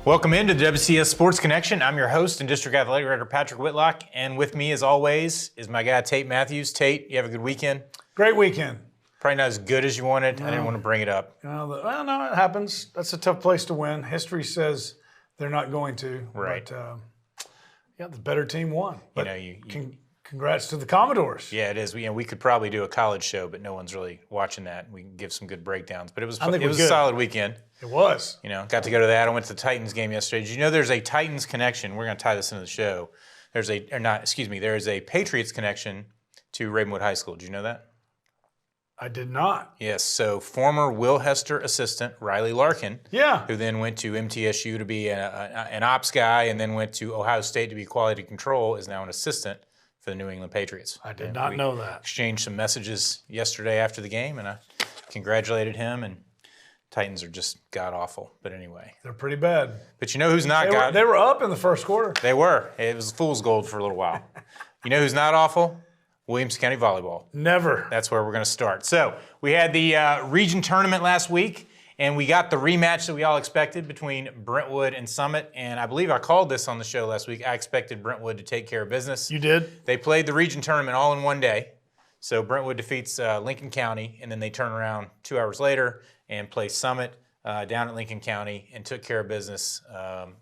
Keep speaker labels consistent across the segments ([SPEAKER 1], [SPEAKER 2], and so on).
[SPEAKER 1] Welcome into the WCS Sports Connection. I'm your host and District Athletic Director Patrick Whitlock, and with me, as always, is my guy Tate Mathews. Tate, you have a good weekend?
[SPEAKER 2] Great weekend.
[SPEAKER 1] Probably not as good as you wanted. I didn't want to bring it up.
[SPEAKER 2] Well, no, it happens. That's a tough place to win. History says they're not going to.
[SPEAKER 1] Right.
[SPEAKER 2] But, the better team won. But congrats to the Commodores.
[SPEAKER 1] Yeah, it is. We could probably do a college show, but no one's really watching that. We can give some good breakdowns. But it was a solid weekend.
[SPEAKER 2] It was.
[SPEAKER 1] Got to go to that. I went to the Titans game yesterday. Did you know there's a Titans connection? We're going to tie this into the show. There is a Patriots connection to Ravenwood High School. Did you know that?
[SPEAKER 2] I did not.
[SPEAKER 1] Yes. So former Will Hester assistant Riley Larkin, who then went to MTSU to be an ops guy and then went to Ohio State to be quality control, is now an assistant for the New England Patriots.
[SPEAKER 2] I did not know that.
[SPEAKER 1] Exchanged some messages yesterday after the game, and I congratulated him. And Titans are just god-awful. But anyway.
[SPEAKER 2] They're pretty bad.
[SPEAKER 1] But you know who's not
[SPEAKER 2] They were up in the first quarter.
[SPEAKER 1] They were. It was fool's gold for a little while. You know who's not awful? Williamson County Volleyball.
[SPEAKER 2] Never.
[SPEAKER 1] That's where we're going to start. So we had the region tournament last week, and we got the rematch that we all expected between Brentwood and Summit. And I believe I called this on the show last week. I expected Brentwood to take care of business.
[SPEAKER 2] You did?
[SPEAKER 1] They played the region tournament all in one day. So Brentwood defeats Lincoln County, and then they turn around 2 hours later and play Summit down at Lincoln County and took care of business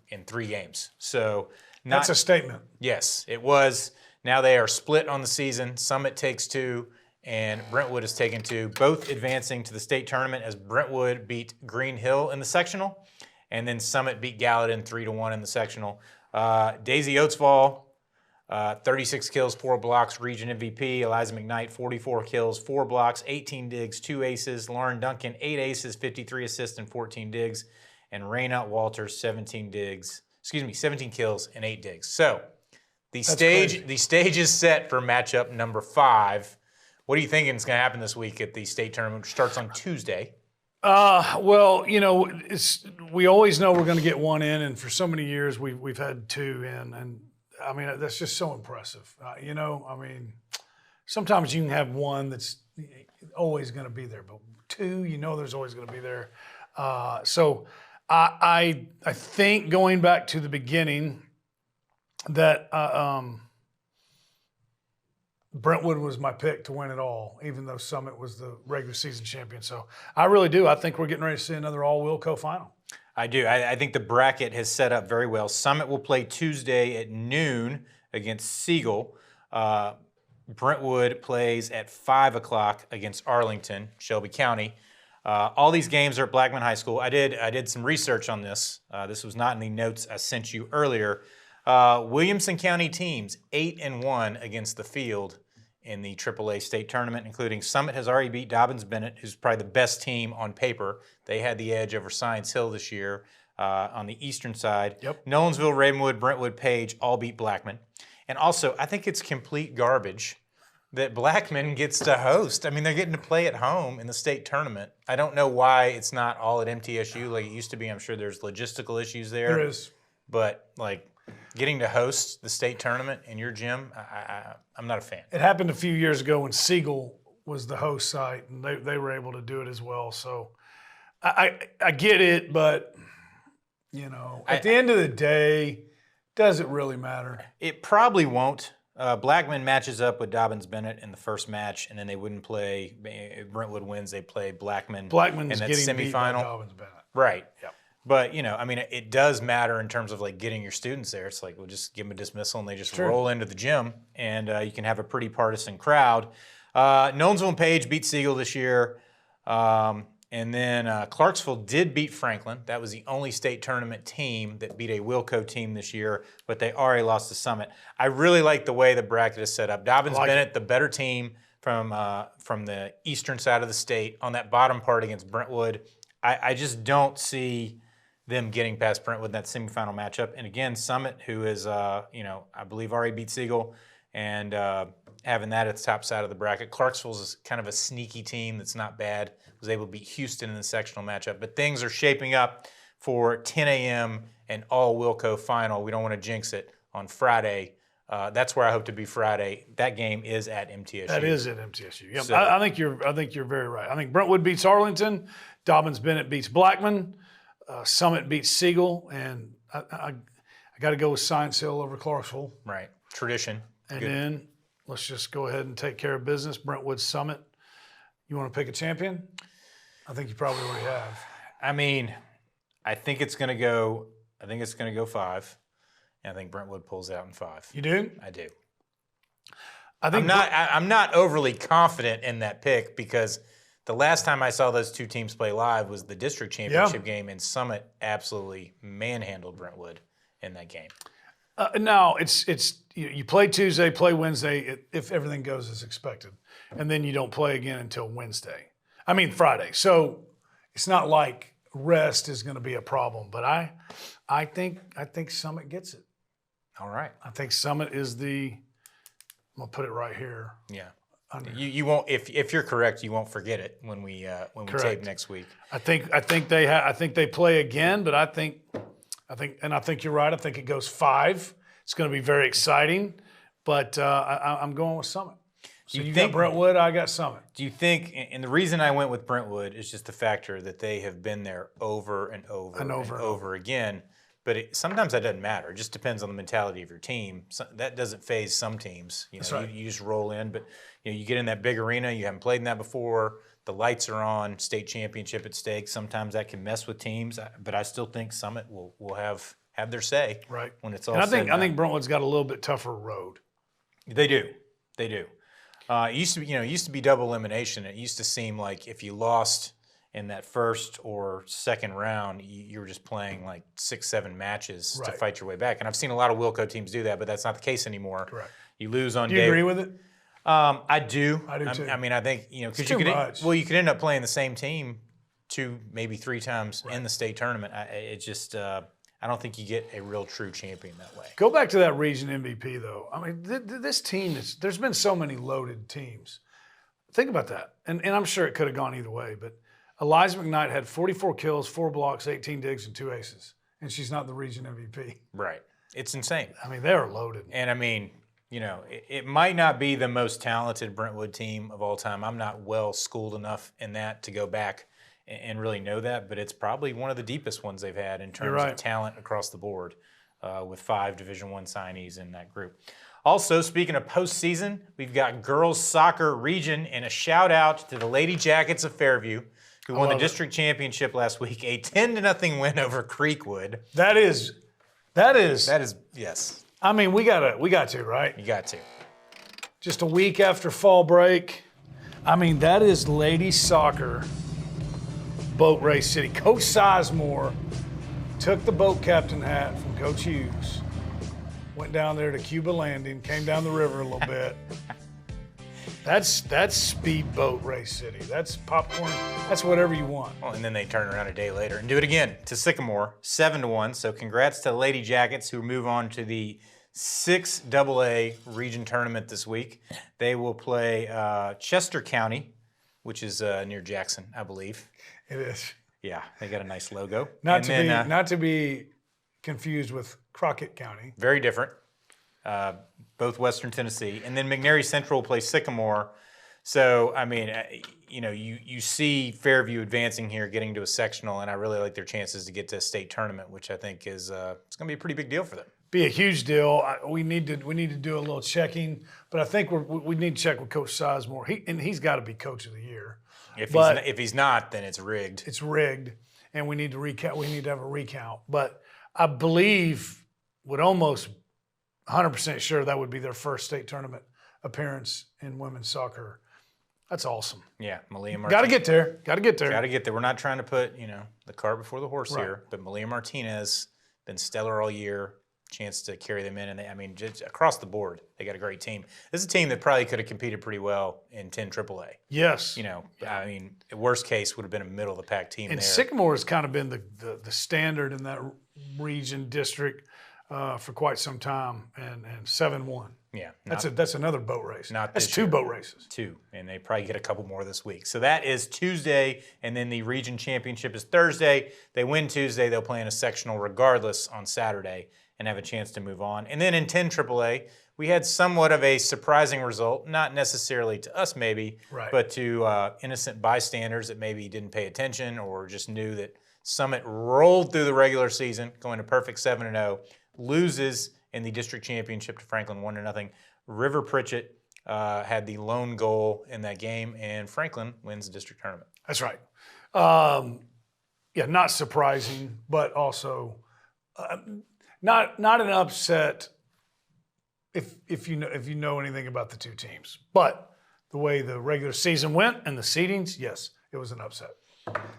[SPEAKER 1] in 3 games. So
[SPEAKER 2] that's a statement.
[SPEAKER 1] Yes, it was. Now they are split on the season. Summit takes 2, and Brentwood has taken 2, both advancing to the state tournament as Brentwood beat Green Hill in the sectional, and then Summit beat Gallatin 3-1 in the sectional. Daisy Oatsfall, 36 kills, 4 blocks, region MVP. Eliza McKnight, 44 kills, 4 blocks, 18 digs, 2 aces. Lauren Duncan, 8 aces, 53 assists, and 14 digs. And Raina Walters, 17 kills and 8 digs. So the stage is set for matchup number 5. What are you thinking is going to happen this week at the state tournament, which starts on Tuesday?
[SPEAKER 2] Well, we always know we're going to get 1 in, and for so many years we've had 2 in, and I mean that's just so impressive. Sometimes you can have 1 that's always going to be there, but 2, there's always going to be there. So I think going back to the beginning, that Brentwood was my pick to win it all, even though Summit was the regular season champion. So I really do. I think we're getting ready to see another all-Wilco final.
[SPEAKER 1] I do. I think the bracket has set up very well. Summit will play Tuesday at noon against Siegel. Brentwood plays at 5 o'clock against Arlington, Shelby County. All these games are at Blackman High School. I did some research on this. This was not in the notes I sent you earlier. Williamson County teams 8-1 against the field in the AAA state tournament, including Summit has already beat Dobbins-Bennett, who's probably the best team on paper. They had the edge over Science Hill this year on the eastern side.
[SPEAKER 2] Yep.
[SPEAKER 1] Nolensville, Ravenwood, Brentwood, Page all beat Blackman. And also, I think it's complete garbage that Blackman gets to host. I mean, they're getting to play at home in the state tournament. I don't know why it's not all at MTSU like it used to be. I'm sure there's logistical issues there.
[SPEAKER 2] There is.
[SPEAKER 1] But, getting to host the state tournament in your gym, I'm not a fan.
[SPEAKER 2] It happened a few years ago when Siegel was the host site, and they were able to do it as well. So I get it, but, at the end of the day, does it really matter?
[SPEAKER 1] It probably won't. Blackman matches up with Dobbins-Bennett in the first match, and then they wouldn't play. Brentwood wins, they play Blackman's
[SPEAKER 2] in that
[SPEAKER 1] getting
[SPEAKER 2] semifinal.
[SPEAKER 1] beat by
[SPEAKER 2] Dobbins-Bennett.
[SPEAKER 1] Right.
[SPEAKER 2] Yep.
[SPEAKER 1] But, it does matter in terms of, getting your students there. It's we'll just give them a dismissal, and they just roll into the gym, and you can have a pretty partisan crowd. Nolensville and Page beat Siegel this year, and then Clarksville did beat Franklin. That was the only state tournament team that beat a Wilco team this year, but they already lost to Summit. I really like the way the bracket is set up. Dobbins-Bennett, the better team from the eastern side of the state, on that bottom part against Brentwood. I just don't see them getting past Brentwood in that semifinal matchup. And again, Summit, who is, I believe already beat Siegel, and having that at the top side of the bracket. Clarksville's is kind of a sneaky team that's not bad. Was able to beat Houston in the sectional matchup. But things are shaping up for 10 a.m. and all-Wilco final. We don't want to jinx it on Friday. That's where I hope to be Friday. That game is at MTSU.
[SPEAKER 2] That is at MTSU. Yep.
[SPEAKER 1] So,
[SPEAKER 2] I think you're very right. I think Brentwood beats Arlington, Dobbins-Bennett beats Blackman, Summit beats Siegel, and I got to go with Science Hill over Clarksville.
[SPEAKER 1] Right. Tradition.
[SPEAKER 2] And
[SPEAKER 1] Good.
[SPEAKER 2] then let's just go ahead and take care of business. Brentwood Summit. You want to pick a champion? I think you probably already have.
[SPEAKER 1] I mean, I think it's going to go 5. And I think Brentwood pulls out in 5.
[SPEAKER 2] You do?
[SPEAKER 1] I do.
[SPEAKER 2] I'm
[SPEAKER 1] I'm not overly confident in that pick because the last time I saw those two teams play live was the district championship game, and Summit absolutely manhandled Brentwood in that game.
[SPEAKER 2] No, it's you play Tuesday, play Wednesday if everything goes as expected, and then you don't play again until Friday. So it's not like rest is going to be a problem. But I think Summit gets it.
[SPEAKER 1] All right.
[SPEAKER 2] I think Summit is I'm gonna put it right here.
[SPEAKER 1] Yeah. You won't if you're correct, you won't forget it when we tape next week.
[SPEAKER 2] I think they play again, but I think you're right. I think it goes 5. It's going to be very exciting, but I'm going with Summit. So you got Brentwood, I got Summit.
[SPEAKER 1] Do you think? And the reason I went with Brentwood is just the factor that they have been there over and over again. But sometimes that doesn't matter. It just depends on the mentality of your team. That doesn't phase some teams.
[SPEAKER 2] That's right.
[SPEAKER 1] You just roll in. But you get in that big arena. You haven't played in that before. The lights are on. State championship at stake. Sometimes that can mess with teams. But I still think Summit will have their say
[SPEAKER 2] right
[SPEAKER 1] when it's all.
[SPEAKER 2] And
[SPEAKER 1] said
[SPEAKER 2] I think Brentwood's got a little bit tougher road.
[SPEAKER 1] They do. It used to be double elimination. It used to seem like if you lost in that first or second round, you were just playing like 6-7 matches to fight your way back. And I've seen a lot of Wilco teams do that, but that's not the case anymore.
[SPEAKER 2] Correct.
[SPEAKER 1] You lose on day.
[SPEAKER 2] Do you agree with it?
[SPEAKER 1] I do.
[SPEAKER 2] I do too.
[SPEAKER 1] I mean, I think because you could end up playing the same team 2, maybe 3 times in the state tournament. I don't think you get a real true champion that way.
[SPEAKER 2] Go back to that region MVP though. I mean, this team there's been so many loaded teams. Think about that, and I'm sure it could have gone either way, but. Eliza McKnight had 44 kills, 4 blocks, 18 digs, and 2 aces. And she's not the region MVP.
[SPEAKER 1] Right. It's insane.
[SPEAKER 2] I mean, they're loaded.
[SPEAKER 1] And I mean, it might not be the most talented Brentwood team of all time. I'm not well schooled enough in that to go back and really know that, but it's probably one of the deepest ones they've had in terms of talent across the board with 5 Division I signees in that group. Also, speaking of postseason, we've got girls soccer region, and a shout out to the Lady Jackets of Fairview, who won the district championship last week, a 10-0 win over Creekwood.
[SPEAKER 2] That is,
[SPEAKER 1] yes.
[SPEAKER 2] I mean, we got to, right?
[SPEAKER 1] You got to.
[SPEAKER 2] Just a week after fall break. I mean, that is lady soccer, boat race city. Coach Sizemore took the boat captain hat from Coach Hughes, went down there to Cuba Landing, came down the river a little bit. That's speedboat race city. That's popcorn. That's whatever you want.
[SPEAKER 1] Well, and then they turn around a day later and do it again to Sycamore, 7-1. So congrats to the Lady Jackets who move on to the 6AA region tournament this week. They will play Chester County, which is near Jackson, I believe.
[SPEAKER 2] It is.
[SPEAKER 1] Yeah, they got a nice logo.
[SPEAKER 2] Not to be confused with Crockett County.
[SPEAKER 1] Very different. Both Western Tennessee, and then McNairy Central will play Sycamore. So I mean, you see Fairview advancing here, getting to a sectional, and I really like their chances to get to a state tournament, which I think is it's going to be a pretty big deal for them.
[SPEAKER 2] Be a huge deal. We need to do a little checking, but I think we need to check with Coach Sizemore. He's got to be Coach of the Year.
[SPEAKER 1] If he's not, then it's rigged.
[SPEAKER 2] It's rigged, and we need to recount. We need to have a recount. But I believe would almost 100% sure that would be their first state tournament appearance in women's soccer. That's awesome.
[SPEAKER 1] Yeah, Malia Martinez.
[SPEAKER 2] Got to get there. Got to get there.
[SPEAKER 1] We're not trying to put the cart before the horse here, but Malia Martinez been stellar all year. Chance to carry them in, and just across the board, they got a great team. This is a team that probably could have competed pretty well in 10 AAA.
[SPEAKER 2] Yes.
[SPEAKER 1] Worst case would have been a middle of the pack team.
[SPEAKER 2] And
[SPEAKER 1] there.
[SPEAKER 2] Sycamore has kind of been the standard in that region district for quite some time, and 7-1.
[SPEAKER 1] Yeah,
[SPEAKER 2] that's another boat race. That's 2 boat races.
[SPEAKER 1] 2, and they probably get a couple more this week. So that is Tuesday, and then the region championship is Thursday. They win Tuesday, they'll play in a sectional regardless on Saturday and have a chance to move on. And then in 10 AAA, we had somewhat of a surprising result, not necessarily to us maybe, but to innocent bystanders that maybe didn't pay attention or just knew that Summit rolled through the regular season, going to perfect 7-0, loses in the district championship to Franklin 1-0. River Pritchett had the lone goal in that game, and Franklin wins the district tournament.
[SPEAKER 2] That's right. Not surprising, but also not an upset if you know anything about the two teams. But the way the regular season went and the seedings, yes, it was an upset.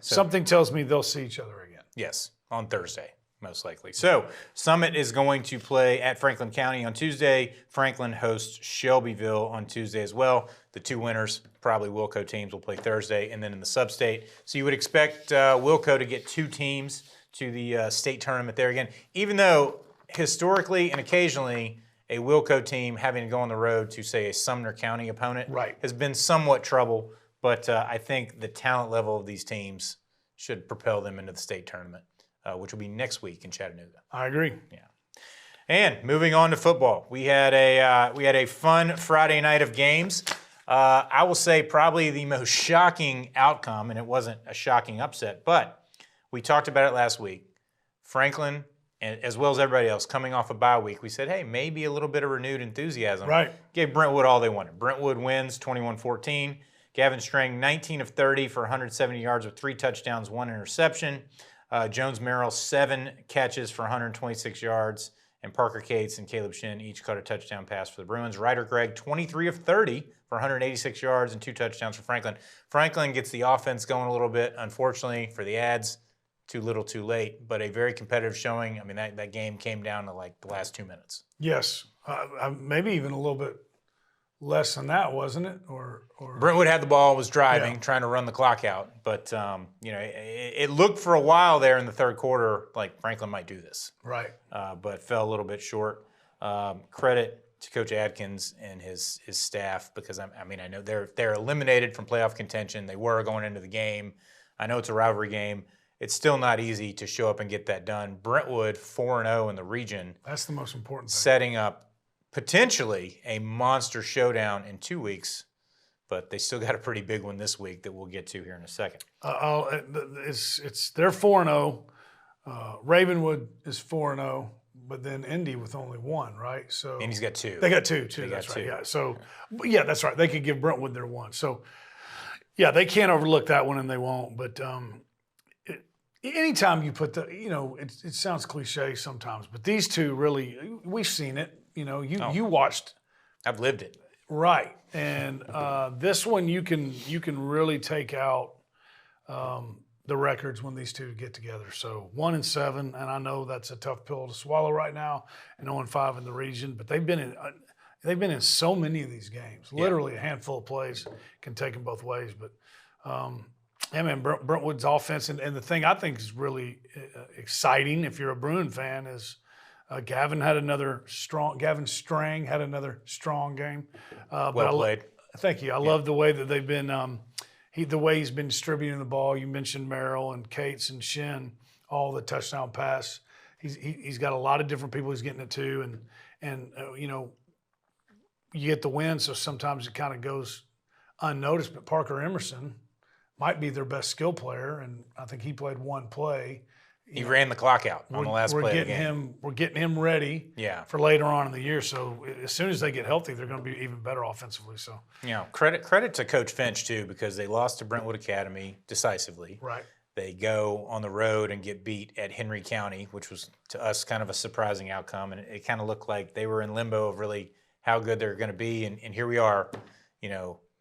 [SPEAKER 2] So, something tells me they'll see each other again.
[SPEAKER 1] Yes, on Thursday, most likely. So Summit is going to play at Franklin County on Tuesday. Franklin hosts Shelbyville on Tuesday as well. The two winners, probably Wilco teams, will play Thursday, and then in the sub-state. So you would expect Wilco to get two teams to the state tournament there again, even though historically and occasionally a Wilco team having to go on the road to, say, a Sumner County opponent has been somewhat trouble. But I think the talent level of these teams should propel them into the state tournament, which will be next week in Chattanooga.
[SPEAKER 2] I agree.
[SPEAKER 1] Yeah. And moving on to football, we had a fun Friday night of games. I will say probably the most shocking outcome, and it wasn't a shocking upset, but we talked about it last week. Franklin, and as well as everybody else, coming off a bye week, we said, hey, maybe a little bit of renewed enthusiasm.
[SPEAKER 2] Right.
[SPEAKER 1] Gave Brentwood all they wanted. Brentwood wins 21-14. Gavin Strang, 19 of 30 for 170 yards with 3 touchdowns, 1 interception. Jones Merrill, 7 catches for 126 yards. And Parker Cates and Caleb Shin each caught a touchdown pass for the Bruins. Ryder Gregg, 23 of 30 for 186 yards and 2 touchdowns for Franklin. Franklin gets the offense going a little bit. Unfortunately for the Ads, too little too late, but a very competitive showing. I mean, that game came down to like the last 2 minutes.
[SPEAKER 2] Yes, maybe even a little bit less than that, wasn't it? Or
[SPEAKER 1] Brentwood had the ball, was driving, trying to run the clock out. But, it looked for a while there in the third quarter like Franklin might do this.
[SPEAKER 2] Right.
[SPEAKER 1] But fell a little bit short. Credit to Coach Adkins and his staff because, I know they're eliminated from playoff contention. They were going into the game. I know it's a rivalry game. It's still not easy to show up and get that done. Brentwood, 4-0 in the region.
[SPEAKER 2] That's the most important thing.
[SPEAKER 1] Setting up potentially a monster showdown in 2 weeks, but they still got a pretty big one this week that we'll get to here in a second.
[SPEAKER 2] They're 4-0. Ravenwood is 4-0, but then Indy with only 1, right? So
[SPEAKER 1] Indy's got 2.
[SPEAKER 2] They got 2 too. That's right. Yeah. So that's right. They could give Brentwood their 1. So they can't overlook that one, and they won't. But anytime you put it sounds cliche sometimes, but these two really, we've seen it. You watched.
[SPEAKER 1] I've lived it.
[SPEAKER 2] Right, and this one you can really take out the records when these two get together. So 1-7, and I know that's a tough pill to swallow right now, and 0-5 in the region. But they've been in so many of these games. Literally a handful of plays can take them both ways. But Brentwood's offense, and the thing I think is really exciting if you're a Bruin fan is. Gavin Strang had another strong game.
[SPEAKER 1] Well played.
[SPEAKER 2] Thank you. I love the way that they've been. The way he's been distributing the ball. You mentioned Merrill and Cates and Shin, all the touchdown pass. He's got a lot of different people he's getting it to, and you get the win. So sometimes it kind of goes unnoticed. But Parker Emerson might be their best skill player, and I think he played 1 play.
[SPEAKER 1] He ran the clock out on the last play of the game.
[SPEAKER 2] We're getting him ready for later on in the year. So as soon as they get healthy, they're going to be even better offensively. So
[SPEAKER 1] credit to Coach Finch too, because they lost to Brentwood Academy decisively.
[SPEAKER 2] Right.
[SPEAKER 1] They go on the road and get beat at Henry County, which was to us kind of a surprising outcome, and it kind of looked like they were in limbo of really how good they're going to be. And here we are,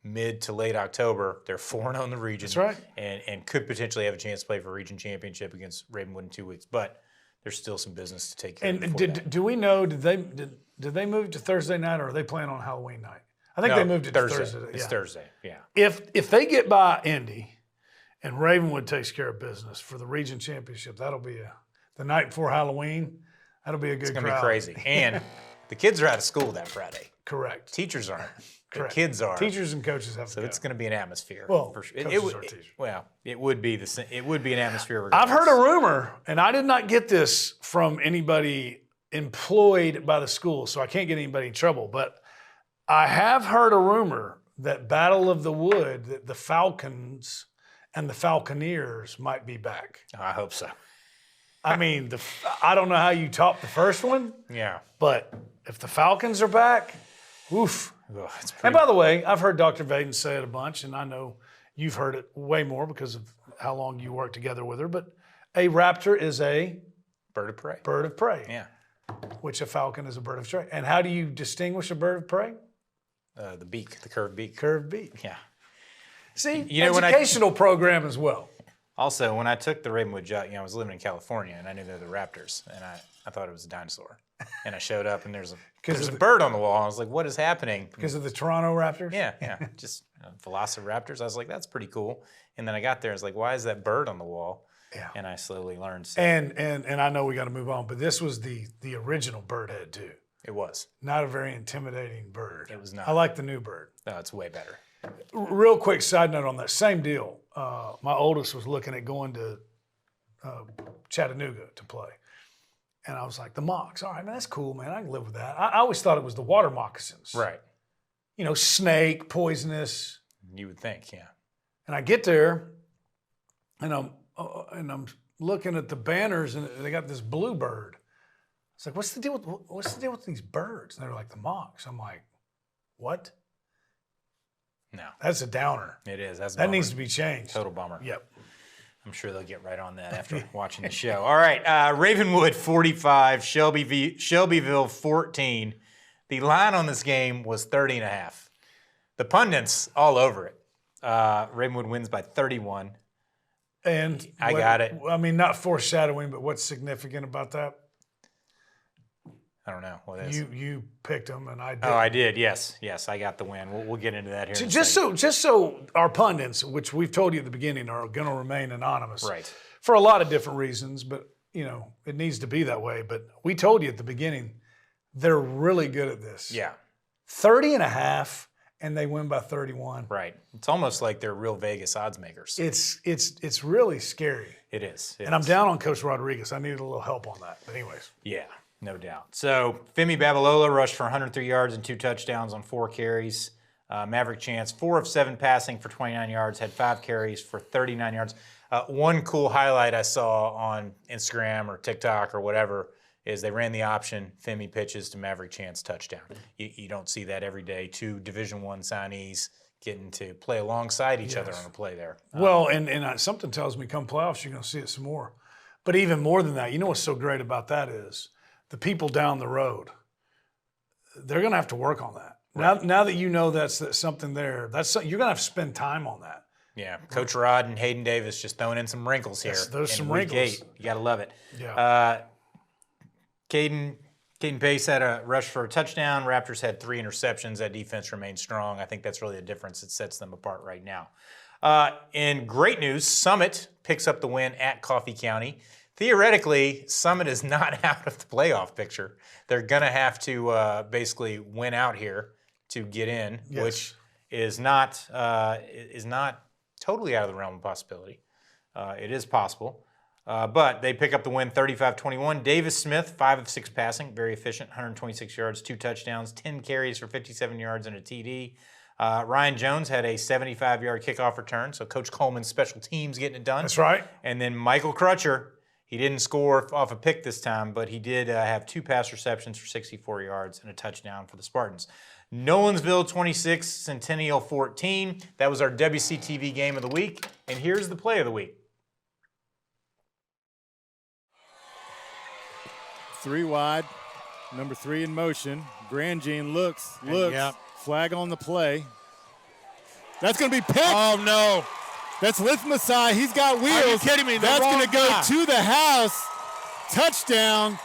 [SPEAKER 1] mid to late October. They're 4-0 in the region.
[SPEAKER 2] That's right.
[SPEAKER 1] And could potentially have a chance to play for a region championship against Ravenwood in 2 weeks. But there's still some business to take care of.
[SPEAKER 2] And do we know, did they move to Thursday night, or are they playing on Halloween night? I think they moved it to Thursday.
[SPEAKER 1] It's Thursday, yeah.
[SPEAKER 2] If they get by Indy and Ravenwood takes care of business for the region championship, that'll be the night before Halloween. That'll be a good crowd.
[SPEAKER 1] It's going to be crazy. And the kids are out of school that Friday.
[SPEAKER 2] Correct.
[SPEAKER 1] Teachers aren't.
[SPEAKER 2] Correct.
[SPEAKER 1] The kids are.
[SPEAKER 2] Teachers and coaches have to go.
[SPEAKER 1] So it's going to be an atmosphere.
[SPEAKER 2] Well,
[SPEAKER 1] for sure.
[SPEAKER 2] coaches are teachers.
[SPEAKER 1] Well, it would be an atmosphere. Regardless.
[SPEAKER 2] I've heard a rumor, and I did not get this from anybody employed by the school, so I can't get anybody in trouble. But I have heard a rumor that Battle of the Wood, that the Falcons and the Falconeers might be back.
[SPEAKER 1] I hope so.
[SPEAKER 2] I mean, I don't know how you top the first one.
[SPEAKER 1] Yeah.
[SPEAKER 2] But if the Falcons are back, oof.
[SPEAKER 1] Ugh,
[SPEAKER 2] And by the way, I've heard Dr. Vaden say it a bunch, and I know you've heard it way more because of how long you work together with her, but a raptor is a
[SPEAKER 1] bird of prey.
[SPEAKER 2] Bird of prey.
[SPEAKER 1] Yeah.
[SPEAKER 2] Which a falcon is a bird of prey. And how do you distinguish a bird of prey?
[SPEAKER 1] The beak, the curved beak.
[SPEAKER 2] Curved beak.
[SPEAKER 1] Yeah.
[SPEAKER 2] See,
[SPEAKER 1] You know,
[SPEAKER 2] educational program as well.
[SPEAKER 1] Also, when I took the Ravenwood Jug, I was living in California, and I knew they were the raptors, and I thought it was a dinosaur. And I showed up, and there's a bird on the wall. I was like, what is happening?
[SPEAKER 2] Because of the Toronto Raptors?
[SPEAKER 1] Yeah. Just velociraptors. I was like, that's pretty cool. And then I got there, I was like, why is that bird on the wall?
[SPEAKER 2] Yeah.
[SPEAKER 1] And I slowly learned. So
[SPEAKER 2] And I know we got to move on, but this was the original bird head too.
[SPEAKER 1] it was.
[SPEAKER 2] Not a very intimidating bird.
[SPEAKER 1] It was not.
[SPEAKER 2] I like the new bird.
[SPEAKER 1] No, it's way better.
[SPEAKER 2] Real quick side note on that same deal. My oldest was looking at going to Chattanooga to play. And I was like, the mocks. All right, man, that's cool, man. I can live with that. I always thought it was the water moccasins.
[SPEAKER 1] Right.
[SPEAKER 2] You know, snake, poisonous.
[SPEAKER 1] You would think, yeah.
[SPEAKER 2] And I get there, and I'm looking at the banners, and they got this blue bird. It's like, what's the deal with these birds? And they're like, the mocks. I'm like, what?
[SPEAKER 1] No.
[SPEAKER 2] That's a downer.
[SPEAKER 1] It is. That's a
[SPEAKER 2] That
[SPEAKER 1] bummer.
[SPEAKER 2] needs to be changed.
[SPEAKER 1] Total bummer.
[SPEAKER 2] Yep.
[SPEAKER 1] I'm sure they'll get right on that after watching the show. All right, Ravenwood 45, Shelbyville 14. The line on this game was 30.5. The pundits all over it. Ravenwood wins by 31.
[SPEAKER 2] And
[SPEAKER 1] I got it.
[SPEAKER 2] I mean, not foreshadowing, but what's significant about that?
[SPEAKER 1] I don't know what is.
[SPEAKER 2] You picked them, and I did.
[SPEAKER 1] Oh, I did. Yes, I got the win. We'll get into that here. in a
[SPEAKER 2] Just
[SPEAKER 1] second.
[SPEAKER 2] so our pundits, which we've told you at the beginning, are going to remain anonymous,
[SPEAKER 1] Right.
[SPEAKER 2] For a lot of different reasons, but it needs to be that way. But we told you at the beginning, they're really good at this.
[SPEAKER 1] Yeah.
[SPEAKER 2] 30.5, and they win by 31.
[SPEAKER 1] Right. It's almost like they're real Vegas odds makers.
[SPEAKER 2] It's really scary.
[SPEAKER 1] It is.
[SPEAKER 2] And I'm down on Coach Rodriguez. I needed a little help on that. But anyways.
[SPEAKER 1] Yeah, no doubt. So Femi Babalola rushed for 103 yards and 2 touchdowns on 4 carries. Maverick Chance, 4 of 7 passing for 29 yards, had 5 carries for 39 yards. One cool highlight I saw on Instagram or TikTok or whatever is they ran the option, Femi pitches to Maverick Chance touchdown. You don't see that every day. 2 Division I signees getting to play alongside each other on a play there.
[SPEAKER 2] Well, and something tells me come playoffs, you're going to see it some more. But even more than that, what's so great about that is the people down the road, they're going to have to work on that. Right. Now that you know that's something there, you're going to have to spend time on that.
[SPEAKER 1] Yeah, Coach Rod and Hayden Davis just throwing in some wrinkles here.
[SPEAKER 2] There's some wrinkles.
[SPEAKER 1] You got to love it.
[SPEAKER 2] Yeah.
[SPEAKER 1] Caden Pace had a rush for a touchdown. Raptors had 3 interceptions. That defense remained strong. I think that's really the difference that sets them apart right now. In great news, Summit picks up the win at Coffee County. Theoretically, Summit is not out of the playoff picture. They're going to have to basically win out here to get in,
[SPEAKER 2] yes.
[SPEAKER 1] which is not totally out of the realm of possibility. It is possible. But they pick up the win 35-21. Davis Smith, 5 of 6 passing, very efficient, 126 yards, 2 touchdowns, 10 carries for 57 yards and a TD. Ryan Jones had a 75-yard kickoff return, so Coach Coleman's special teams getting it done.
[SPEAKER 2] That's right.
[SPEAKER 1] And then Michael Crutcher, he didn't score off a pick this time, but he did have 2 pass receptions for 64 yards and a touchdown for the Spartans. Nolensville 26, Centennial 14. That was our WCTV game of the week. And here's the play of the week.
[SPEAKER 3] 3 wide, number 3 in motion. Grandjean looks,
[SPEAKER 4] Yep.
[SPEAKER 3] flag on the play. That's going to be picked.
[SPEAKER 4] Oh, no.
[SPEAKER 3] That's Lithmasai. He's got wheels.
[SPEAKER 4] Are you kidding me?
[SPEAKER 3] That's going to go
[SPEAKER 4] guy.
[SPEAKER 3] to the house. Touchdown.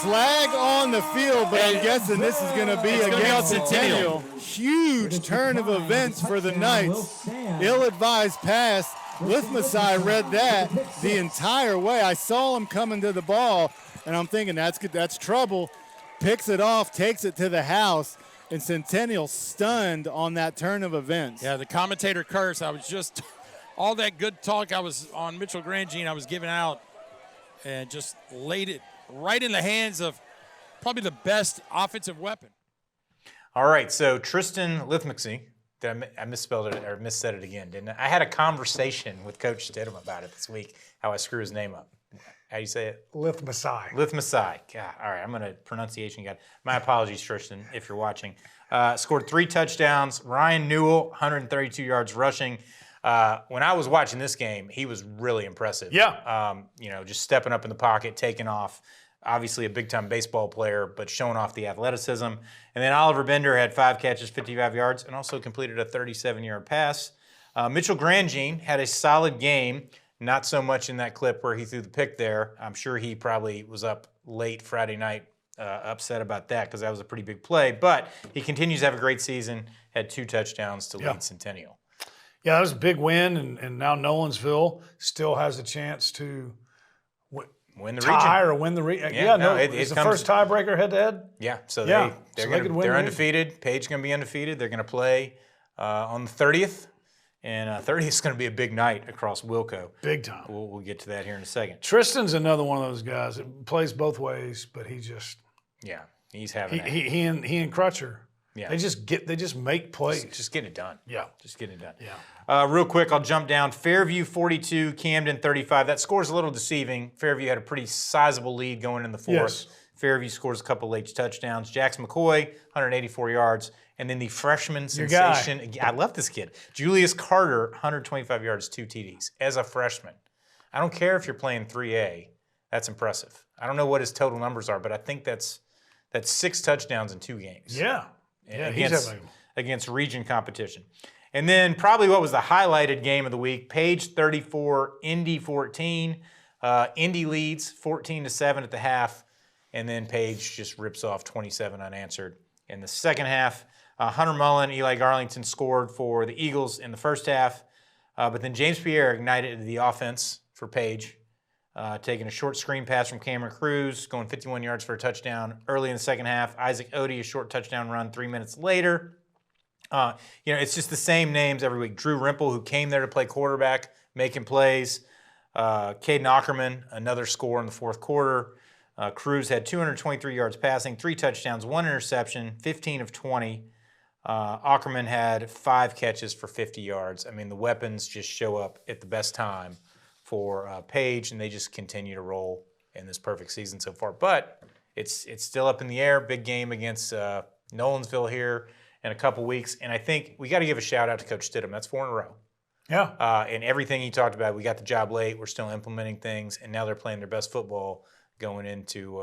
[SPEAKER 3] Flag on the field, but I'm guessing this is going to be against Centennial. Huge turn of events for the Knights. Ill-advised pass. Lithmasai read that the entire way. I saw him coming to the ball, and I'm thinking that's good. That's trouble. Picks it off, takes it to the house, and Centennial stunned on that turn of events.
[SPEAKER 4] Yeah, the commentator curse. I was just all that good talk I was on Mitchell Grandjean I was giving out and just laid it right in the hands of probably the best offensive weapon.
[SPEAKER 1] All right, so Tristan Lithmaxey I misspelled it or missaid it again, didn't I? I had a conversation with Coach Stidham about it this week, how I screw his name up. How do you say it?
[SPEAKER 2] Lithmasai.
[SPEAKER 1] Lithmasai. God, all right, I'm going to pronunciation guy. My apologies, Tristan, if you're watching. Scored 3 touchdowns. Ryan Newell, 132 yards rushing. When I was watching this game, he was really impressive.
[SPEAKER 2] Yeah.
[SPEAKER 1] Just stepping up in the pocket, taking off. Obviously a big-time baseball player, but showing off the athleticism. And then Oliver Bender had 5 catches, 55 yards, and also completed a 37-yard pass. Mitchell Grandjean had a solid game. Not so much in that clip where he threw the pick there. I'm sure he probably was up late Friday night, upset about that because that was a pretty big play. But he continues to have a great season, had 2 touchdowns to lead Centennial.
[SPEAKER 2] Yeah, that was a big win, and now Nolensville still has a chance to
[SPEAKER 1] win the
[SPEAKER 2] tie
[SPEAKER 1] region.
[SPEAKER 2] Or win the region.
[SPEAKER 1] It's
[SPEAKER 2] the first tiebreaker head-to-head.
[SPEAKER 1] Yeah, so
[SPEAKER 2] they
[SPEAKER 1] they're
[SPEAKER 2] could win
[SPEAKER 1] undefeated. Page's going to be undefeated. They're going to play on the 30th. And 30th is going to be a big night across Wilco.
[SPEAKER 2] Big time.
[SPEAKER 1] We'll get to that here in a second.
[SPEAKER 2] Tristan's another one of those guys that plays both ways, but he just
[SPEAKER 1] he's having
[SPEAKER 2] he and Crutcher.
[SPEAKER 1] Yeah,
[SPEAKER 2] they just make plays.
[SPEAKER 1] Just get it done.
[SPEAKER 2] Yeah,
[SPEAKER 1] just get it done.
[SPEAKER 2] Yeah.
[SPEAKER 1] Real quick, I'll jump down. Fairview 42, Camden 35. That score's a little deceiving. Fairview had a pretty sizable lead going in the fourth.
[SPEAKER 2] Yes.
[SPEAKER 1] Fairview scores a couple late touchdowns. Jax McCoy, 184 yards. And then the freshman
[SPEAKER 2] Your
[SPEAKER 1] sensation.
[SPEAKER 2] guy.
[SPEAKER 1] I love this kid. Julius Carter, 125 yards, 2 TDs as a freshman. I don't care if you're playing 3A. That's impressive. I don't know what his total numbers are, but I think that's 6 touchdowns in 2 games.
[SPEAKER 2] Yeah.
[SPEAKER 1] Against region competition. And then probably what was the highlighted game of the week, Page 34, Indy 14. Indy leads 14-7 at the half, and then Page just rips off 27 unanswered in the second half. Hunter Mullen, Eli Garlington scored for the Eagles in the first half, but then James Pierre ignited the offense for Page, taking a short screen pass from Cameron Cruz, going 51 yards for a touchdown early in the second half. Isaac Odie, a short touchdown run 3 minutes later. It's just the same names every week. Drew Rimple, who came there to play quarterback, making plays. Caden Ackerman, another score in the fourth quarter. Cruz had 223 yards passing, 3 touchdowns, 1 interception, 15 of 20. Ackerman had 5 catches for 50 yards. I mean, the weapons just show up at the best time for Page, and they just continue to roll in this perfect season so far. But it's still up in the air. Big game against Nolensville here in a couple weeks. And I think we got to give a shout-out to Coach Stidham. That's 4 in a row.
[SPEAKER 2] Yeah.
[SPEAKER 1] And everything he talked about, we got the job late. We're still implementing things, and now they're playing their best football going into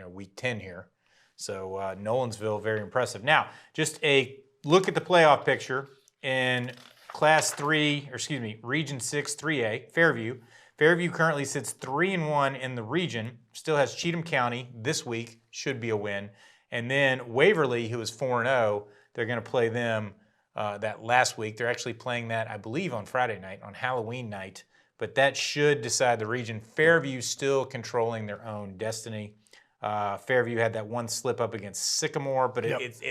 [SPEAKER 1] week 10 here. So Nolensville, very impressive. Now, just a look at the playoff picture in Region 6 3A, Fairview. Fairview currently sits 3-1 in the region. Still has Cheatham County this week, should be a win. And then Waverly, who is 4-0, they're going to play them that last week. They're actually playing that, I believe, on Friday night, on Halloween night. But that should decide the region. Fairview still controlling their own destiny. Fairview had that one slip up against Sycamore, but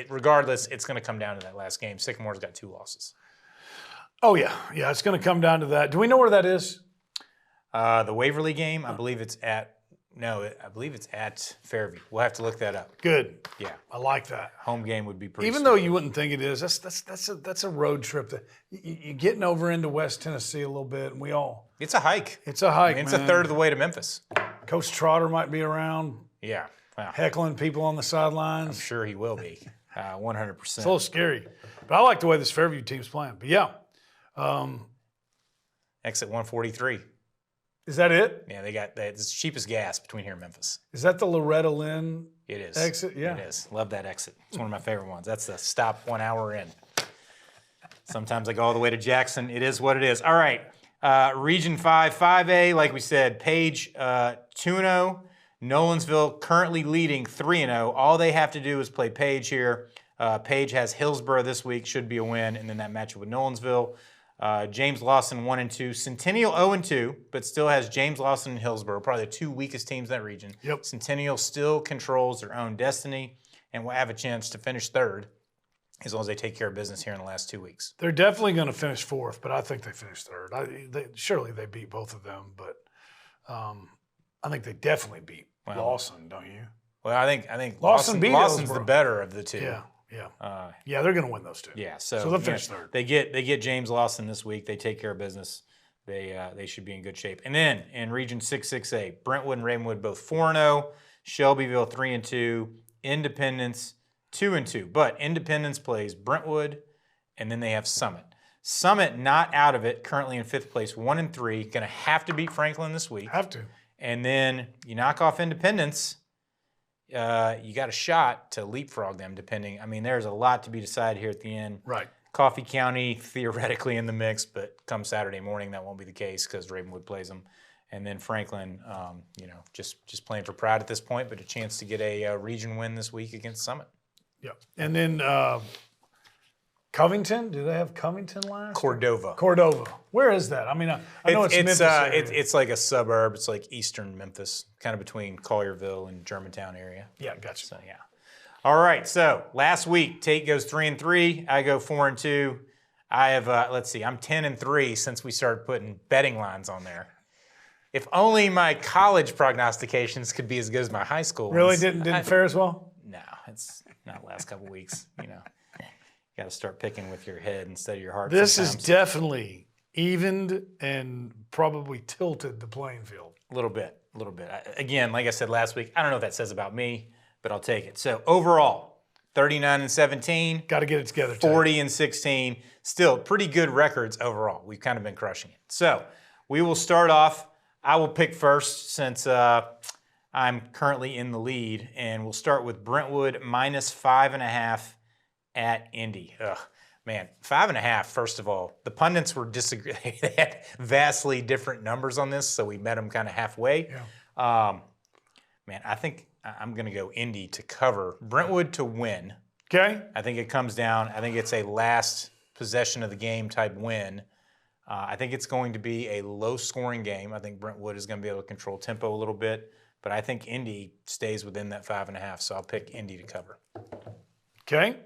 [SPEAKER 1] regardless, it's going to come down to that last game. Sycamore's got 2 losses.
[SPEAKER 2] Oh, yeah. Yeah, it's going to come down to that. Do we know where that is?
[SPEAKER 1] The Waverly game, I believe it's at Fairview. We'll have to look that up.
[SPEAKER 2] Good.
[SPEAKER 1] Yeah.
[SPEAKER 2] I like that.
[SPEAKER 1] Home game would be pretty
[SPEAKER 2] Even though you wouldn't think it is, that's a road trip. That you're getting over into West Tennessee a little bit, and we all.
[SPEAKER 1] It's a hike.
[SPEAKER 2] It's a hike,
[SPEAKER 1] It's
[SPEAKER 2] man.
[SPEAKER 1] a third of the way to Memphis.
[SPEAKER 2] Coach Trotter might be around.
[SPEAKER 1] Yeah. Wow.
[SPEAKER 2] Heckling people on the sidelines.
[SPEAKER 1] I'm sure he will be. 100%.
[SPEAKER 2] It's a little scary. But I like the way this Fairview team's playing. But yeah.
[SPEAKER 1] Exit 143.
[SPEAKER 2] Is that it?
[SPEAKER 1] Yeah, they got that. It's the cheapest gas between here and Memphis.
[SPEAKER 2] Is that the Loretta Lynn
[SPEAKER 1] It is.
[SPEAKER 2] exit? Yeah.
[SPEAKER 1] It is. Love that exit. It's one of my favorite ones. That's the stop 1 hour in. Sometimes I go all the way to Jackson. It is what it is. All right. Region 5, 5A, like we said, Page 2-0. Nolensville currently leading 3-0. All they have to do is play Page here. Page has Hillsborough this week, should be a win, and then that matchup with Nolensville. James Lawson 1-2. Centennial 0-2, but still has James Lawson and Hillsborough, probably the 2 weakest teams in that region.
[SPEAKER 2] Yep.
[SPEAKER 1] Centennial still controls their own destiny and will have a chance to finish third as long as they take care of business here in the last 2 weeks.
[SPEAKER 2] They're definitely going to finish 4th, but I think they finish 3rd. Surely they beat both of them, but I think they definitely beat Lawson, don't you?
[SPEAKER 1] Well, I think
[SPEAKER 2] Lawson's
[SPEAKER 1] Lawson's the better of the 2.
[SPEAKER 2] Yeah. Yeah. They're going to win those two.
[SPEAKER 1] Yeah, so
[SPEAKER 2] they'll finish third.
[SPEAKER 1] They get James Lawson this week. They take care of business. They should be in good shape. And then in Region 6-6A, Brentwood and Ravenwood both 4-0, Shelbyville 3-2, Independence 2-2. But Independence plays Brentwood, and then they have Summit. Summit not out of it, currently in 5th place, 1-3. Going to have to beat Franklin this week.
[SPEAKER 2] Have to.
[SPEAKER 1] And then you knock off Independence, you got a shot to leapfrog them, depending. I mean, there's a lot to be decided here at the end.
[SPEAKER 2] Right.
[SPEAKER 1] Coffee County theoretically in the mix, but come Saturday morning that won't be the case because Ravenwood plays them. And then Franklin, just playing for pride at this point, but a chance to get a region win this week against Summit.
[SPEAKER 2] Yeah. And then Covington, do they have Covington last?
[SPEAKER 1] Cordova.
[SPEAKER 2] Where is that? I mean, I know it's Memphis area.
[SPEAKER 1] It's like a suburb. It's like eastern Memphis, kind of between Collierville and Germantown area.
[SPEAKER 2] Yeah, gotcha.
[SPEAKER 1] So, yeah. All right, so last week, Tate goes 3-3. I go 4-2. I have, I'm 10-3 since we started putting betting lines on there. If only my college prognostications could be as good as my high school
[SPEAKER 2] Really
[SPEAKER 1] ones.
[SPEAKER 2] didn't fare as well?
[SPEAKER 1] No, it's not the last couple weeks. You got to start picking with your head instead of your heart.
[SPEAKER 2] This
[SPEAKER 1] sometimes.
[SPEAKER 2] is definitely evened and probably tilted the playing field.
[SPEAKER 1] A little bit. Again, like I said last week, I don't know what that says about me, but I'll take it. So overall, 39-17.
[SPEAKER 2] Got to get it together.
[SPEAKER 1] 40-16. Still pretty good records overall. We've kind of been crushing it. So we will start off. I will pick first since I'm currently in the lead, and we'll start with Brentwood -5.5 at Indy. Ugh, man, 5.5. First of all, the pundits were disagreeing. They had vastly different numbers on this, so we met them kind of halfway.
[SPEAKER 2] Yeah.
[SPEAKER 1] Man, I think I'm going to go Indy to cover, Brentwood to win.
[SPEAKER 2] Okay.
[SPEAKER 1] I think it comes down. I think it's a last possession of the game type win. I think it's going to be a low-scoring game. I think Brentwood is going to be able to control tempo a little bit, but I think Indy stays within that 5.5, so I'll pick Indy to cover.
[SPEAKER 2] Okay.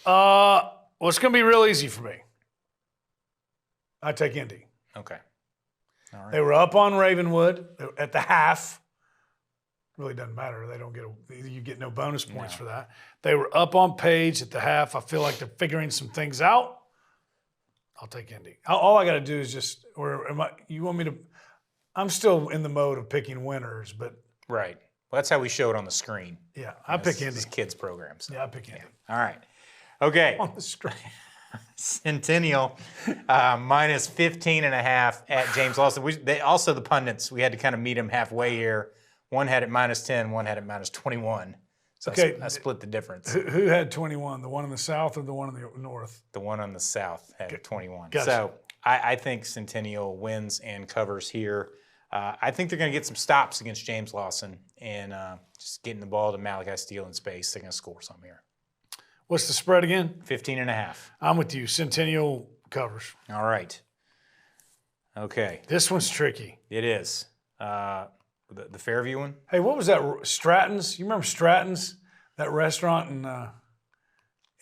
[SPEAKER 2] Well, it's going to be real easy for me. I take Indy.
[SPEAKER 1] Okay. All right.
[SPEAKER 2] They were up on Ravenwood at the half. Really doesn't matter. They don't get you get no bonus points for that. They were up on Page at the half. I feel like they're figuring some things out. I'll take Indy. All I got to do is just, or am I? You want me to? I'm still in the mode of picking winners, but
[SPEAKER 1] Right. Well, that's how we show it on the screen.
[SPEAKER 2] yeah, I pick Indy.
[SPEAKER 1] This kids programs.
[SPEAKER 2] Yeah, I pick Indy
[SPEAKER 1] All right. Okay.
[SPEAKER 2] on the screen.
[SPEAKER 1] Centennial -15.5 at James Lawson. Also the pundits, we had to kind of meet them halfway here. One had it -10, one had it -21. So
[SPEAKER 2] Okay.
[SPEAKER 1] I split the difference.
[SPEAKER 2] Who had 21? The one in the south or the one in the north?
[SPEAKER 1] The one on the south had 21.
[SPEAKER 2] Gotcha.
[SPEAKER 1] So I think Centennial wins and covers here. I think they're going to get some stops against James Lawson and just getting the ball to Malachi Steele in space. They're going to score some here.
[SPEAKER 2] What's the spread again?
[SPEAKER 1] 15.5.
[SPEAKER 2] I'm with you. Centennial covers.
[SPEAKER 1] All right. Okay.
[SPEAKER 2] This one's tricky.
[SPEAKER 1] It is. The Fairview one?
[SPEAKER 2] Hey, what was that? Stratton's? You remember Stratton's? That restaurant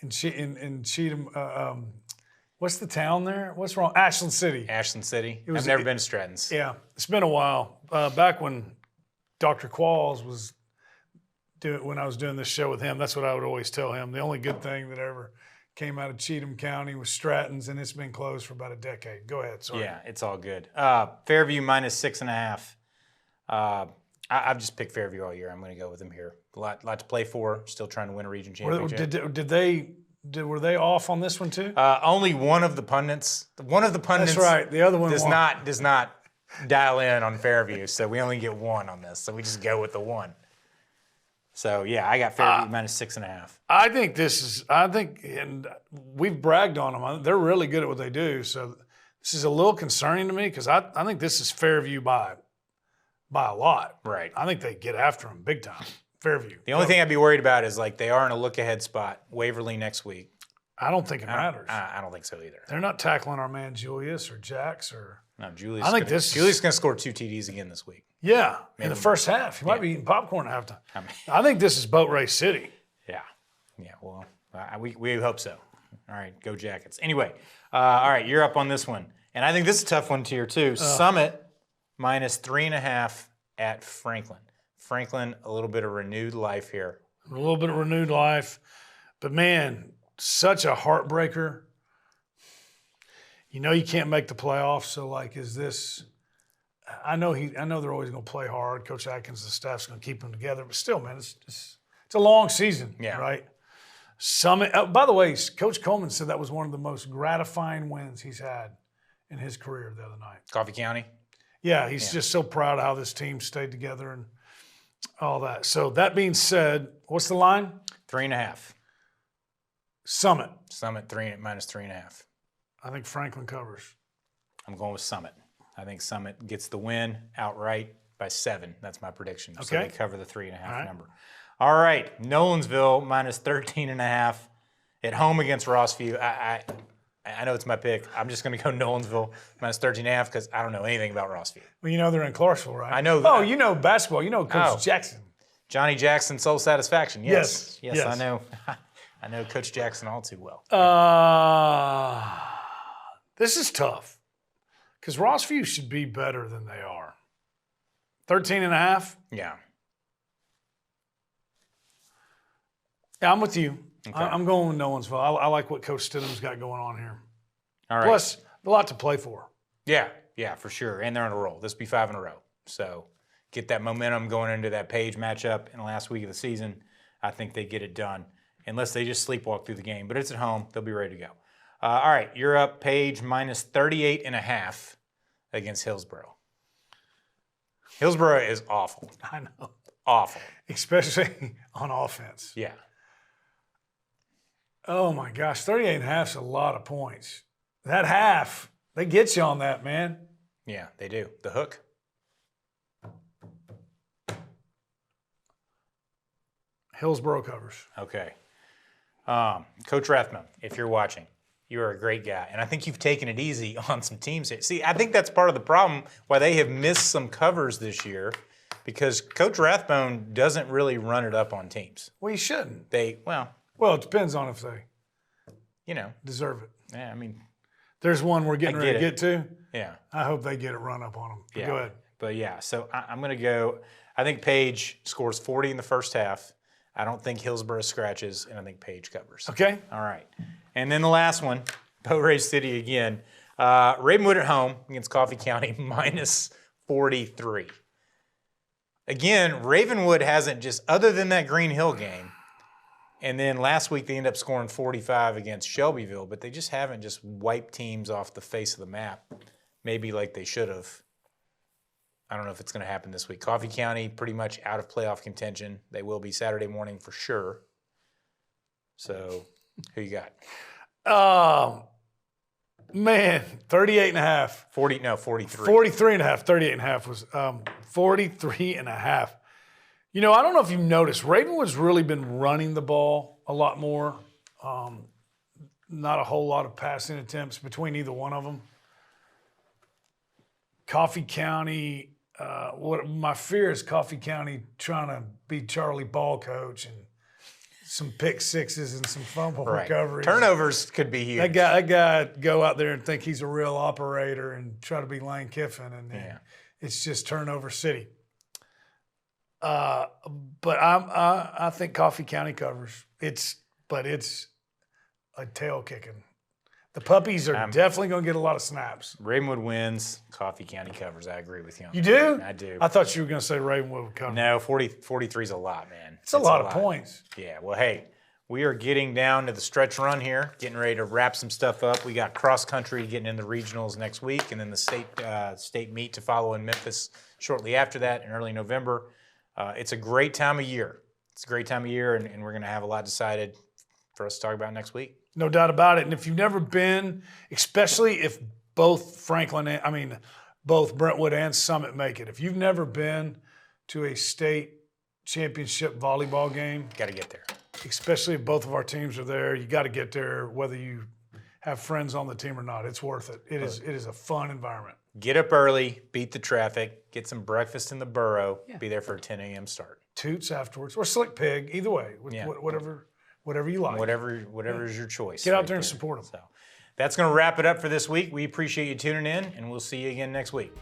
[SPEAKER 2] in Cheatham. What's the town there? What's wrong? Ashland City.
[SPEAKER 1] Ashland City. I've never been to Stratton's.
[SPEAKER 2] Yeah, it's been a while. Back when Dr. Qualls was when I was doing this show with him, that's what I would always tell him. The only good thing that ever came out of Cheatham County was Stratton's, and it's been closed for about a decade. Go ahead. Sorry.
[SPEAKER 1] Yeah, it's all good. Fairview -6.5. I've just picked Fairview all year. I'm going to go with them here. A lot to play for. Still trying to win a region championship.
[SPEAKER 2] Were they off on this one too?
[SPEAKER 1] Only one of the pundits. One of the pundits.
[SPEAKER 2] That's right. The other one
[SPEAKER 1] does not dial in on Fairview, so we only get one on this. So we just go with the one. So yeah, I got Fairview -6.5.
[SPEAKER 2] I think, and we've bragged on them. They're really good at what they do. So this is a little concerning to me because I think this is Fairview by a lot.
[SPEAKER 1] Right.
[SPEAKER 2] I think they get after them big time. Fairview.
[SPEAKER 1] The only thing I'd be worried about is like they are in a look-ahead spot. Waverly next week.
[SPEAKER 2] I don't think it matters.
[SPEAKER 1] I don't think so either.
[SPEAKER 2] They're not tackling our man Julius or Jax or.
[SPEAKER 1] No, Julius.
[SPEAKER 2] I think
[SPEAKER 1] Julius is going to score 2 TDs again this week.
[SPEAKER 2] Yeah, in the first half. He might be eating popcorn at halftime. I think this is Boat Race City.
[SPEAKER 1] Yeah. Well, we hope so. All right, go Jackets. Anyway, all right, you're up on this one, and I think this is a tough one here too. Summit -3.5 at Franklin. Franklin, a little bit of renewed life here.
[SPEAKER 2] A little bit of renewed life. But man, such a heartbreaker. You know you can't make the playoffs, so like, is this? I know they're always going to play hard. Coach Atkins, the staff's going to keep them together, but still, man, it's a long season, right? Summit. By the way, Coach Coleman said that was one of the most gratifying wins he's had in his career the other night.
[SPEAKER 1] Coffee County.
[SPEAKER 2] Yeah, he's just so proud of how this team stayed together and all that. So that being said, what's the line?
[SPEAKER 1] 3.5.
[SPEAKER 2] Summit.
[SPEAKER 1] Summit -3.5.
[SPEAKER 2] I think Franklin covers.
[SPEAKER 1] I'm going with Summit. I think Summit gets the win outright by 7. That's my prediction. So
[SPEAKER 2] Okay.
[SPEAKER 1] they cover the 3.5 number. All right, Nolensville -13.5 at home against Rossview. I know it's my pick. I'm just going to go Nolensville -13.5 because I don't know anything about Rossview.
[SPEAKER 2] Well, you know they're in Clarksville, right?
[SPEAKER 1] I know.
[SPEAKER 2] Oh, you know basketball. You know Coach Jackson.
[SPEAKER 1] Johnny Jackson, Soul Satisfaction. Yes,
[SPEAKER 2] Yes.
[SPEAKER 1] I know. I know Coach Jackson all too well.
[SPEAKER 2] This is tough because Rossview should be better than they are. 13.5.
[SPEAKER 1] Yeah.
[SPEAKER 2] Yeah, I'm with you.
[SPEAKER 1] Okay.
[SPEAKER 2] I'm going with Nolensville. I like what Coach Stidham's got going on here.
[SPEAKER 1] All right.
[SPEAKER 2] Plus, a lot to play for.
[SPEAKER 1] Yeah, for sure. And they're on a roll. This will be 5 in a row. So get that momentum going into that Page matchup in the last week of the season. I think they get it done, unless they just sleepwalk through the game. But it's at home. They'll be ready to go. All right, you're up, Page, -38.5 against Hillsboro. Hillsboro is awful.
[SPEAKER 2] I know.
[SPEAKER 1] Awful.
[SPEAKER 2] Especially on offense.
[SPEAKER 1] Yeah.
[SPEAKER 2] Oh, my gosh. 38.5 is a lot of points. That half, they get you on that, man.
[SPEAKER 1] Yeah, they do. The hook.
[SPEAKER 2] Hillsboro covers.
[SPEAKER 1] Okay. Coach Rathman, if you're watching, you are a great guy. And I think you've taken it easy on some teams here. See, I think that's part of the problem why they have missed some covers this year, because Coach Rathbone doesn't really run it up on teams.
[SPEAKER 2] Well, you shouldn't. Well, it depends on if they deserve it.
[SPEAKER 1] Yeah, I mean.
[SPEAKER 2] There's one we're getting ready to get to.
[SPEAKER 1] Yeah.
[SPEAKER 2] I hope they get it run up on them.
[SPEAKER 1] Yeah.
[SPEAKER 2] Go ahead.
[SPEAKER 1] But yeah, so I'm going to go. I think Page scores 40 in the first half. I don't think Hillsboro scratches, and I think Page covers.
[SPEAKER 2] Okay.
[SPEAKER 1] All right. And then the last one, Boat Race City again. Ravenwood at home against Coffee County -43. Again, Ravenwood hasn't just, other than that Green Hill game, and then last week they ended up scoring 45 against Shelbyville, but they just haven't just wiped teams off the face of the map, maybe like they should have. I don't know if it's going to happen this week. Coffee County pretty much out of playoff contention. They will be Saturday morning for sure. So, who you got?
[SPEAKER 2] Man, 38.5.
[SPEAKER 1] 43.
[SPEAKER 2] 43.5. 38.5 was 43.5. You know, I don't know if you've noticed, Ravenwood's really been running the ball a lot more. Not a whole lot of passing attempts between either one of them. Coffee County, what my fear is Coffee County trying to be Charlie Ball coach and some pick sixes and some fumble recoveries.
[SPEAKER 1] Turnovers could be huge.
[SPEAKER 2] That guy go out there and think he's a real operator and try to be Lane Kiffin, and it's just turnover city. But I think Coffee County covers. It's a tail kicking. The puppies are definitely going to get a lot of snaps.
[SPEAKER 1] Ravenwood wins. Coffee County covers. I agree with you.
[SPEAKER 2] You do?
[SPEAKER 1] I do.
[SPEAKER 2] I thought you were going to say Ravenwood would cover.
[SPEAKER 1] No, 43 is a lot, man.
[SPEAKER 2] It's a lot of points.
[SPEAKER 1] Yeah, well, hey, we are getting down to the stretch run here, getting ready to wrap some stuff up. We got cross country getting into regionals next week, and then the state meet to follow in Memphis shortly after that in early November. It's a great time of year. It's a great time of year, and we're going to have a lot decided for us to talk about next week.
[SPEAKER 2] No doubt about it. And if you've never been, especially if both Brentwood and Summit make it, if you've never been to a state championship volleyball game,
[SPEAKER 1] got to get there.
[SPEAKER 2] Especially if both of our teams are there, you got to get there whether you have friends on the team or not. It's worth it. It is a fun environment.
[SPEAKER 1] Get up early, beat the traffic, get some breakfast in the borough, be there for a 10 a.m. start.
[SPEAKER 2] Toots afterwards, or Slick Pig, either way, whatever you like.
[SPEAKER 1] Whatever is your choice.
[SPEAKER 2] Get out there and support them.
[SPEAKER 1] So that's going to wrap it up for this week. We appreciate you tuning in, and we'll see you again next week.